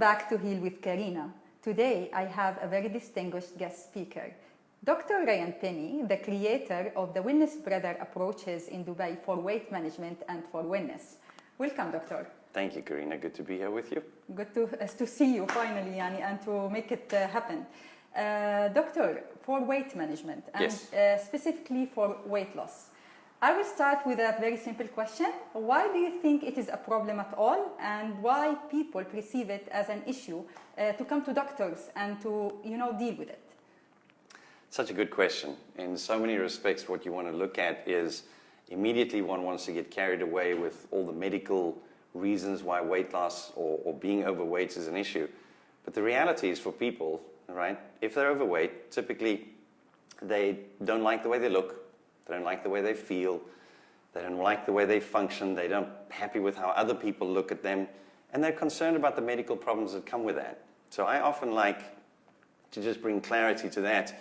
back to Heal with Karina. Today I have a very distinguished guest speaker, Dr. Ryan, the creator of the Wellness Brother approaches in Dubai for weight management and for wellness. Welcome, Doctor. Thank you, Karina. Good to be here with you. Good to see you finally, and to make it happen. Doctor, for weight management and yes. Specifically for weight loss, I will start with a very simple question. Why do you think it is a problem at all, and why people perceive it as an issue to come to doctors and to, deal with it? Such a good question. In so many respects, what you want to look at is immediately one wants to get carried away with all the medical reasons why weight loss or being overweight is an issue. But the reality is for people, right, if they're overweight, typically they don't like the way they look. They don't like the way they feel. They don't like the way they function. They're not happy with how other people look at them. And they're concerned about the medical problems that come with that. So I often like to just bring clarity to that.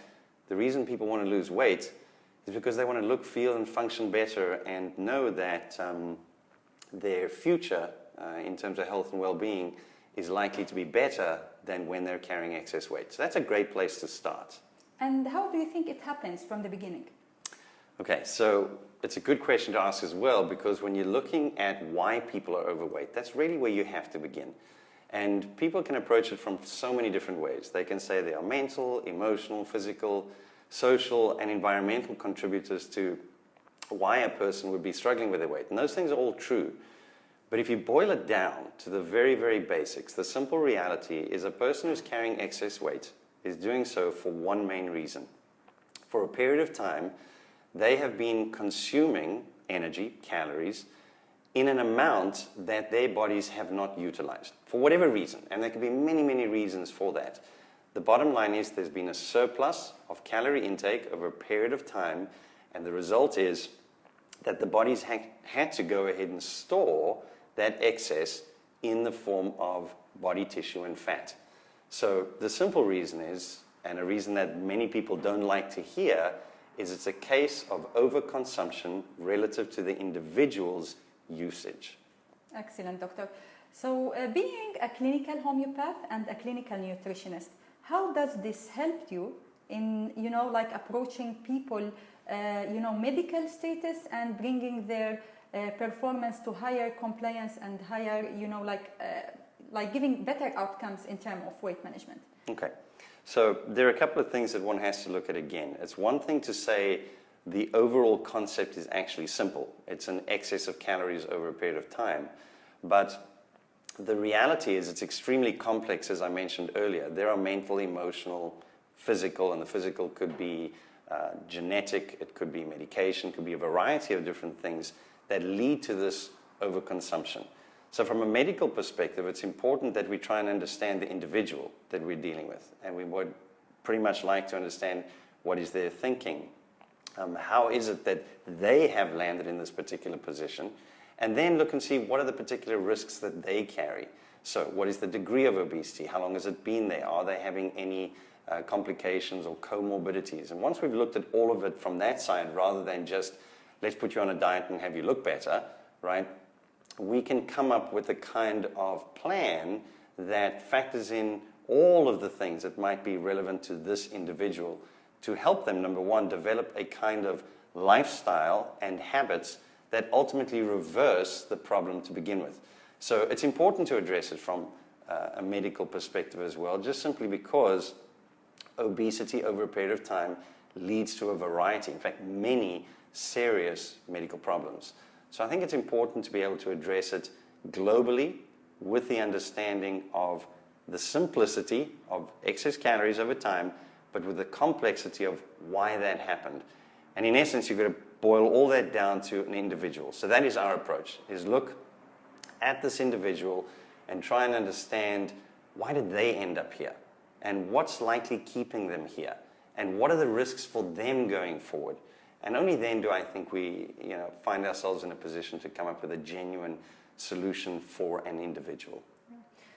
The reason people want to lose weight is because they want to look, feel, and function better and know that their future in terms of health and well-being is likely to be better than when they're carrying excess weight. So that's a great place to start. And how do you think it happens from the beginning? Okay, so it's a good question to ask as well, because when you're looking at why people are overweight, that's really where you have to begin. And people can approach it from so many different ways. They can say they are mental, emotional, physical, social, and environmental contributors to why a person would be struggling with their weight. And those things are all true. But if you boil it down to the very, very basics, the simple reality is a person who's carrying excess weight is doing so for one main reason. For a period of time, they have been consuming energy, calories, in an amount that their bodies have not utilized, for whatever reason. And there can be many, many reasons for that. The bottom line is there's been a surplus of calorie intake over a period of time, and the result is that the bodies had to go ahead and store that excess in the form of body tissue and fat. So the simple reason is, and a reason that many people don't like to hear, is it's a case of overconsumption relative to the individual's usage. Excellent, Doctor. So being a clinical homeopath and a clinical nutritionist, how does this help you in, approaching people, medical status and bringing their performance to higher compliance and higher, giving better outcomes in terms of weight management? Okay. So there are a couple of things that one has to look at again. It's one thing to say the overall concept is actually simple. It's an excess of calories over a period of time. But the reality is it's extremely complex, as I mentioned earlier. There are mental, emotional, physical, and the physical could be genetic, it could be medication, it could be a variety of different things that lead to this overconsumption. So from a medical perspective, it's important that we try and understand the individual that we're dealing with. And we would pretty much like to understand what is their thinking. How is it that they have landed in this particular position? And then look and see what are the particular risks that they carry. So what is the degree of obesity? How long has it been there? Are they having any complications or comorbidities? And once we've looked at all of it from that side, rather than just let's put you on a diet and have you look better, right? We can come up with a kind of plan that factors in all of the things that might be relevant to this individual to help them, number one, develop a kind of lifestyle and habits that ultimately reverse the problem to begin with. So it's important to address it from a medical perspective as well, just simply because obesity over a period of time leads to a variety, in fact, many serious medical problems. So I think it's important to be able to address it globally with the understanding of the simplicity of excess calories over time, but with the complexity of why that happened. And in essence, you've got to boil all that down to an individual. So that is our approach, is look at this individual and try and understand why did they end up here? And what's likely keeping them here? And what are the risks for them going forward? And only then do I think we find ourselves in a position to come up with a genuine solution for an individual.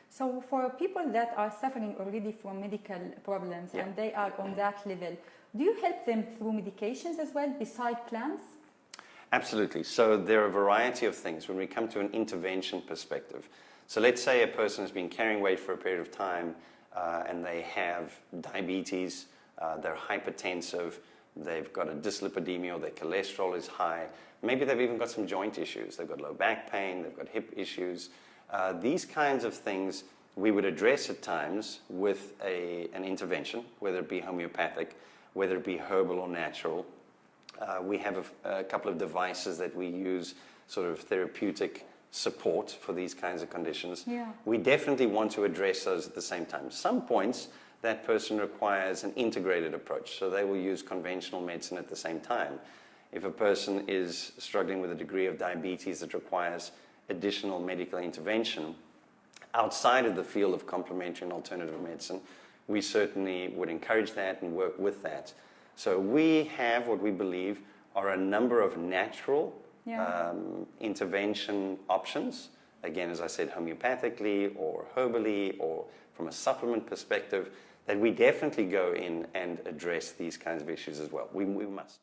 So for people that are suffering already from medical problems and they are on that level, do you help them through medications as well, beside plans? Absolutely. So there are a variety of things when we come to an intervention perspective. So let's say a person has been carrying weight for a period of time and they have diabetes, they're hypertensive, they've got a dyslipidemia, or their cholesterol is high. Maybe they've even got some joint issues. They've got low back pain, they've got hip issues. These kinds of things we would address at times with an intervention, whether it be homeopathic, whether it be herbal or natural. We have a couple of devices that we use, sort of therapeutic support for these kinds of conditions. Yeah. We definitely want to address those at the same time. Some points, that person requires an integrated approach, so they will use conventional medicine at the same time. If a person is struggling with a degree of diabetes that requires additional medical intervention outside of the field of complementary and alternative medicine, we certainly would encourage that and work with that. So we have what we believe are a number of natural intervention options. Again, as I said, homeopathically or herbally or from a supplement perspective, that we definitely go in and address these kinds of issues as well. We must.